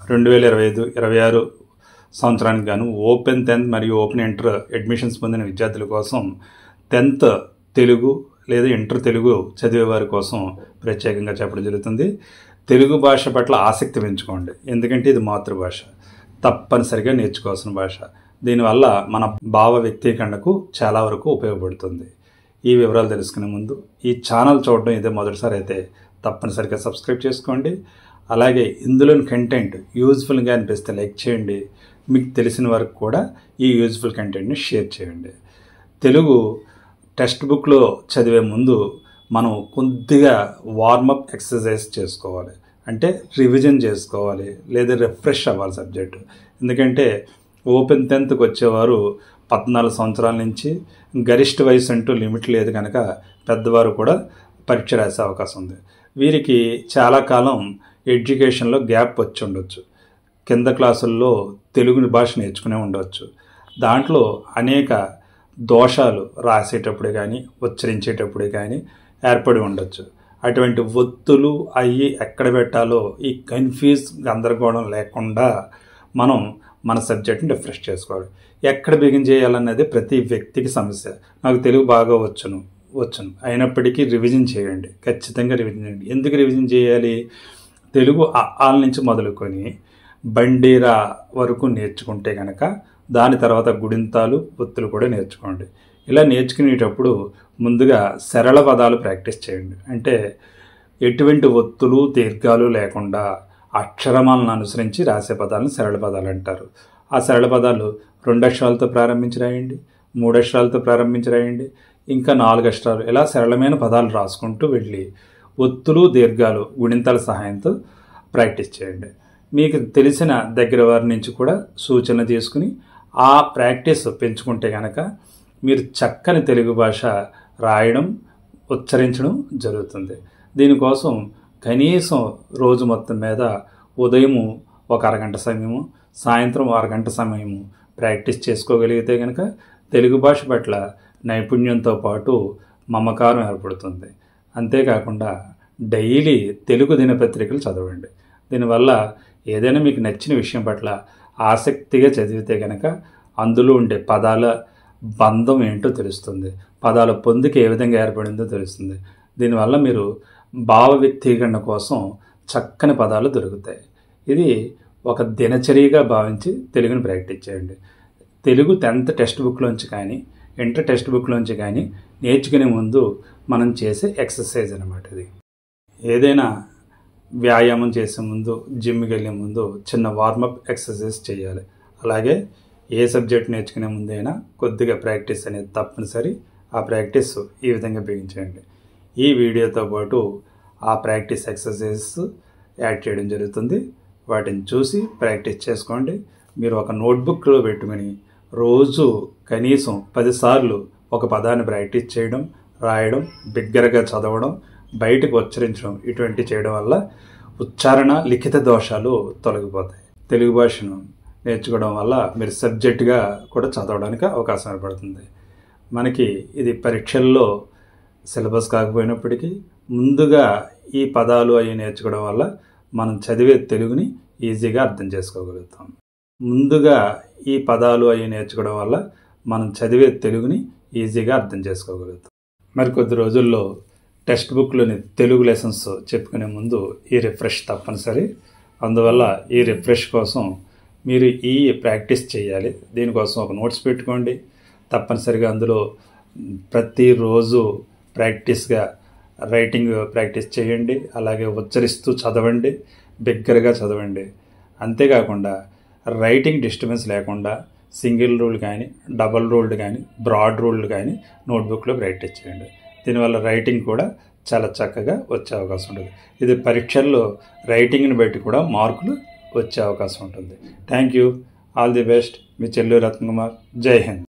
2025-26 సంవత్సరానికి గాను open 10th మరియు ఓపెన్ ఇంటర్ అడ్మిషన్స్ పొందిన విద్యార్థుల కోసం 10th తెలుగు లేదా ఇంటర్ తెలుగు చదివే వారి కోసం ప్రత్యేకంగా చెప్పడం జరుగుతుంది. తెలుగు భాష పట్ల ఆసక్తి పెంచుకోండి, ఎందుకంటే ఇది మాతృభాష, తప్పనిసరిగా నేర్చుకోవాల్సిన భాష. దీనివల్ల మన భావ వ్యక్తీకరణకు చాలా వరకు ఉపయోగపడుతుంది. ఈ వివరాలు తెలుసుకునే ముందు ఈ ఛానల్ చూడడం ఇదే మొదటిసారి అయితే తప్పనిసరిగా సబ్స్క్రైబ్ చేసుకోండి. అలాగే ఇందులోని కంటెంట్ యూజ్ఫుల్గా అనిపిస్తే లైక్ చేయండి. మీకు తెలిసిన వారికి కూడా ఈ యూజ్ఫుల్ కంటెంట్ని షేర్ చేయండి. తెలుగు టెక్స్ట్ బుక్లో చదివే ముందు మనం కొద్దిగా వార్మప్ ఎక్సర్సైజ్ చేసుకోవాలి, అంటే రివిజన్ చేసుకోవాలి లేదా రిఫ్రెష్ అవ్వాలి సబ్జెక్టు. ఎందుకంటే ఓపెన్ 10th వచ్చేవారు 14 సంవత్సరాల నుంచి గరిష్ట వయసు అంటూ లిమిట్ లేదు కనుక పెద్దవారు కూడా పరీక్ష రాసే అవకాశం ఉంది. వీరికి చాలా కాలం ఎడ్యుకేషన్లో గ్యాప్ వచ్చి ఉండొచ్చు, కింద క్లాసుల్లో తెలుగు భాష నేర్చుకునే ఉండవచ్చు. దాంట్లో అనేక దోషాలు రాసేటప్పుడే కానీ ఉచ్చరించేటప్పుడే కానీ ఏర్పడి ఉండొచ్చు. అటువంటి ఒత్తులు అయ్యి ఎక్కడ పెట్టాలో ఈ కన్ఫ్యూజ్ గందరగోళం లేకుండా మనం మన సబ్జెక్ట్ని రిఫ్రెష్ చేసుకోవాలి. ఎక్కడ బిగిన్ చేయాలన్నది ప్రతి వ్యక్తికి సమస్య. నాకు తెలుగు బాగా వచ్చును అయినప్పటికీ రివిజన్ చేయండి, ఖచ్చితంగా రివిజన్ చేయండి. ఎందుకు రివిజన్ చేయాలి? తెలుగు ఆల నుంచి మొదలుకొని బండీరా వరకు నేర్చుకుంటే కనుక దాని తర్వాత గుడింతాలు ఒత్తులు కూడా నేర్చుకోండి. ఇలా నేర్చుకునేటప్పుడు ముందుగా సరళ పదాలు ప్రాక్టీస్ చేయండి. అంటే ఎటువంటి ఒత్తులు దీర్ఘాలు లేకుండా అక్షరమాలను అనుసరించి రాసే పదాలను సరళ పదాలు అంటారు. ఆ సరళ పదాలు 2 అక్షరాలతో ప్రారంభించి రాయండి, 3 అక్షరాలతో ప్రారంభించి రాయండి, ఇంకా 4 అక్షరాలు, ఇలా సరళమైన పదాలు రాసుకుంటూ వెళ్ళి ఒత్తులు దీర్ఘాలు గుణింతాల సహాయంతో ప్రాక్టీస్ చేయండి. మీకు తెలిసిన దగ్గర వారి నుంచి కూడా సూచనలు తీసుకుని ఆ ప్రాక్టీస్ పెంచుకుంటే కనుక మీరు చక్కని తెలుగు భాష రాయడం ఉచ్చరించడం జరుగుతుంది. దీనికోసం కనీసం రోజు మొత్తం మీద ఉదయము ఒక అరగంట సమయము, సాయంత్రం అరగంట సమయము ప్రాక్టీస్ చేసుకోగలిగితే కనుక తెలుగు భాష పట్ల నైపుణ్యంతో పాటు మమకారం ఏర్పడుతుంది. అంతేకాకుండా డైలీ తెలుగు దినపత్రికలు చదవండి. దీనివల్ల ఏదైనా మీకు నచ్చిన విషయం పట్ల ఆసక్తిగా చదివితే కనుక అందులో ఉండే పదాల బంధం ఏంటో తెలుస్తుంది, పదాల పొందిక ఏ విధంగా ఏర్పడిందో తెలుస్తుంది. దీనివల్ల మీరు భావ వ్యక్తీకరణ కోసం చక్కని పదాలు దొరుకుతాయి. ఇది ఒక దినచర్యగా భావించి తెలుగుని ప్రాక్టీస్ చేయండి. తెలుగు 10th టెక్స్ట్ బుక్లోంచి కానీ ఇంటర్ టెక్స్ట్ బుక్లోంచి కానీ నేర్చుకునే ముందు మనం చేసే ఎక్సర్సైజ్ అన్నమాట. ఇది ఏదైనా వ్యాయామం చేసే ముందు, జిమ్కి వెళ్ళే ముందు చిన్న వార్మప్ ఎక్సర్సైజ్ చేయాలి. అలాగే ఏ సబ్జెక్ట్ నేర్చుకునే ముందైనా కొద్దిగా ప్రాక్టీస్ అనేది తప్పనిసరి. ఆ ప్రాక్టీస్ ఈ విధంగా బిగించండి. ఈ వీడియోతో పాటు ఆ ప్రాక్టీస్ ఎక్సర్సైజెస్ యాడ్ చేయడం జరుగుతుంది. వాటిని చూసి ప్రాక్టీస్ చేసుకోండి. మీరు ఒక నోట్బుక్లో పెట్టుకుని రోజు కనీసం 10 సార్లు ఒక పదాన్ని ప్రాక్టీస్ చేయడం, రాయడం, బిగ్గరగా చదవడం, బయటకు ఉచ్చరించడం, ఇటువంటి చేయడం వల్ల ఉచ్చారణ లిఖిత దోషాలు తొలగిపోతాయి. తెలుగు భాషను నేర్చుకోవడం వల్ల మీరు సబ్జెక్టుగా కూడా చదవడానికి అవకాశం ఏర్పడుతుంది. మనకి ఇది పరీక్షల్లో సిలబస్ కాకపోయినప్పటికీ ముందుగా ఈ పదాలు అవి నేర్చుకోవడం వల్ల మనం చదివే తెలుగుని ఈజీగా అర్థం చేసుకోగలుగుతాం. మరికొద్ది రోజుల్లో టెక్స్ట్ బుక్లోని తెలుగు లెసన్స్ చెప్పుకునే ముందు ఈ రిఫ్రెష్ తప్పనిసరి. అందువల్ల ఈ రిఫ్రెష్ కోసం మీరు ఈ ప్రాక్టీస్ చేయాలి. దీనికోసం ఒక నోట్స్ పెట్టుకోండి. తప్పనిసరిగా అందులో ప్రతిరోజు ప్రాక్టీస్గా రైటింగ్ ప్రాక్టీస్ చేయండి. అలాగే ఉచ్చరిస్తూ చదవండి, బిగ్గరగా చదవండి. అంతేకాకుండా రైటింగ్ డిస్టర్బెన్స్ లేకుండా సింగిల్ రూల్ కానీ, డబల్ రూల్డ్ కానీ, బ్రాడ్ రూల్డ్ కానీ నోట్బుక్లో ప్రాక్టీస్ చేయండి. దీనివల్ల రైటింగ్ కూడా చాలా చక్కగా వచ్చే అవకాశం ఉంటుంది. ఇది పరీక్షల్లో రైటింగ్ని బట్టి కూడా మార్కులు వచ్చే అవకాశం ఉంటుంది. Thank you. All the best. మీ చెల్లూరు రత్నకుమార్. జై హింద్.